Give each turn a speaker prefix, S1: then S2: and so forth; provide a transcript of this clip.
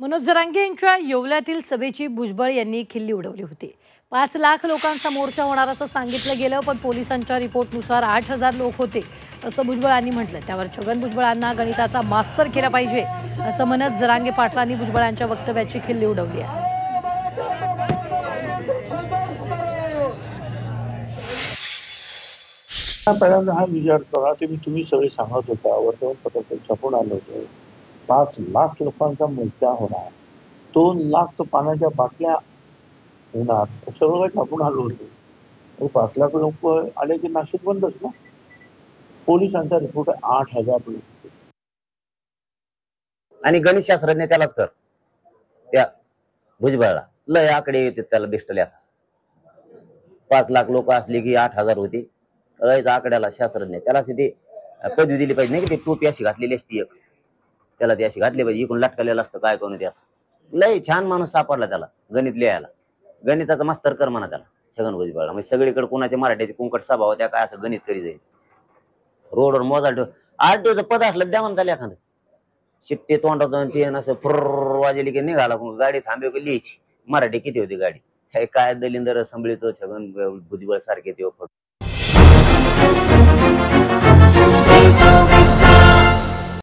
S1: मनोज जरांगे यांच्या येवल्यातील सभेची भुजबळ यांनी खिल्ली उडवली होती। 5 लाख लोकांचा मोर्चा होणार असं सांगितलं गेलं, पण पोलिसांच्या रिपोर्टनुसार 8,000 लोक होते असं भुजबळांनी म्हटलं। त्यावर छगन भुजबळांना गणिताचा मास्तर केला पाहिजे असं म्हणत जरांगे पाटलांनी भुजबळांच्या वक्तव्याची खिल्ली उडवली आहे।
S2: पहिल्यांदा हा विचार करा, तुम्ही सगळे सांगत होता, वर्तमानपत्रात छापून आलं होतं 5 लाख लोकांचा मोर्चा होणार, 2 लाख पाण्याच्या बाटल्या होणार, सगळं काही छापून आलं होतं। 5 लाख लोक आले की नाशिक बंदच ना। पोलिसांचा रिपोर्ट 8,000 लोक
S3: आणि गणित शास्त्रज्ञ त्यालाच कर, त्या भुजबळला लय आकडे येते त्याला बेस्ट लिहा। 5 लाख लोक असले की 8,000 होते, लयच आकड्याला शास्त्रज्ञ त्याला ते पदवी दिली पाहिजे नाही की ते टोपी अशी घातलेली असती एक, त्याला ती अशी घातली पाहिजे, इकडून लटकलेलं असतं काय कोण ते असं। लय छान माणूस सापडला त्याला गणित लिहायला, गणिताचा मास्तर कर म्हणा त्याला छगन भुजबळला। म्हणजे सगळीकडे कोणाचे मराठ्याचे कुंकट सभा होत्या काय असं गणित करी जाईल। रोडवर मोजाल ठेव, RTOचं पद असलं द्या म्हणता एखादं, शिट्टे तोंडातून ते असं फुर्र वाजली की निघाला, गाडी थांबव की लिहायची मराठी किती होती गाडी, काय दलिंदर संभळितो छगन भुजबळ सारखे ते